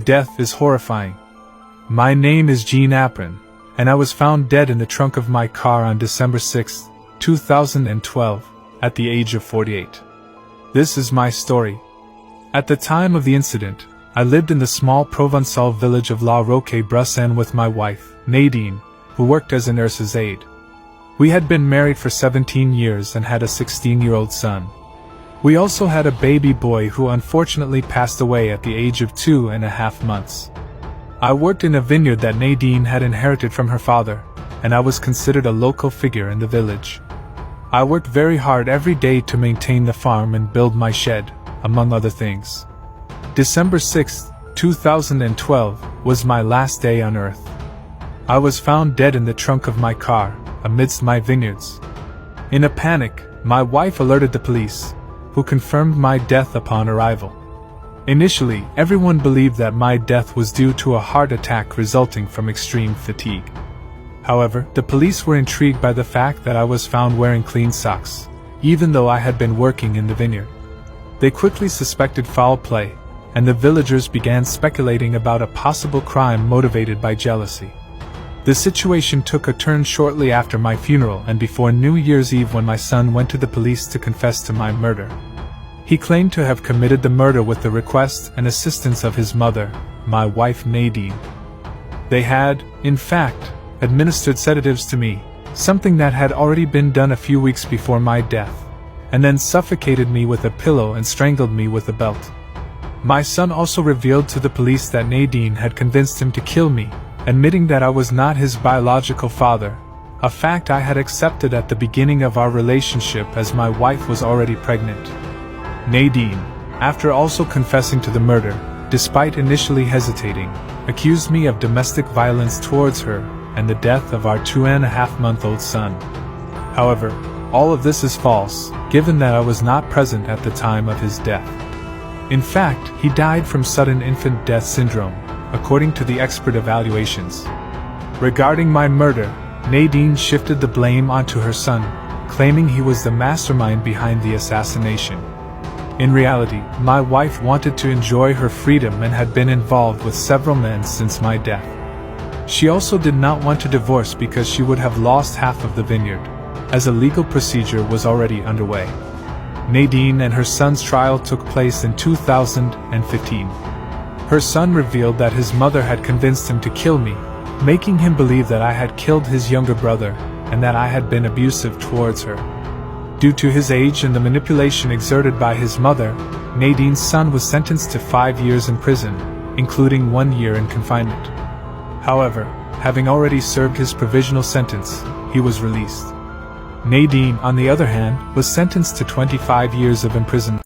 Death is horrifying. My name is Gene Apron, and I was found dead in the trunk of my car on December 6, 2012, at the age of 48. This is my story. At the time of the incident, I lived in the small Provençal village of La Roque-Brussaine with my wife, Nadine, who worked as a nurse's aide. We had been married for 17 years and had a 16-year-old son. We also had a baby boy who unfortunately passed away at the age of 2.5 months. I worked in a vineyard that Nadine had inherited from her father, and I was considered a local figure in the village. I worked very hard every day to maintain the farm and build my shed, among other things. December 6, 2012, was my last day on earth. I was found dead in the trunk of my car, amidst my vineyards. In a panic, my wife alerted the police, who confirmed my death upon arrival. Initially, everyone believed that my death was due to a heart attack resulting from extreme fatigue. However, the police were intrigued by the fact that I was found wearing clean socks, even though I had been working in the vineyard. They quickly suspected foul play, and the villagers began speculating about a possible crime motivated by jealousy. The situation took a turn shortly after my funeral and before New Year's Eve when my son went to the police to confess to my murder. He claimed to have committed the murder with the request and assistance of his mother, my wife Nadine. They had, in fact, administered sedatives to me, something that had already been done a few weeks before my death, and then suffocated me with a pillow and strangled me with a belt. My son also revealed to the police that Nadine had convinced him to kill me, admitting that I was not his biological father, a fact I had accepted at the beginning of our relationship as my wife was already pregnant. Nadine, after also confessing to the murder, despite initially hesitating, accused me of domestic violence towards her and the death of our 2.5-month-old son. However, all of this is false, given that I was not present at the time of his death. In fact, he died from sudden infant death syndrome, according to the expert evaluations. Regarding my murder, Nadine shifted the blame onto her son, claiming he was the mastermind behind the assassination. In reality, my wife wanted to enjoy her freedom and had been involved with several men since my death. She also did not want to divorce because she would have lost half of the vineyard, as a legal procedure was already underway. Nadine and her son's trial took place in 2015. Her son revealed that his mother had convinced him to kill me, making him believe that I had killed his younger brother and that I had been abusive towards her. Due to his age and the manipulation exerted by his mother, Nadine's son was sentenced to 5 years in prison, including 1 year in confinement. However, having already served his provisional sentence, he was released. Nadine, on the other hand, was sentenced to 25 years of imprisonment.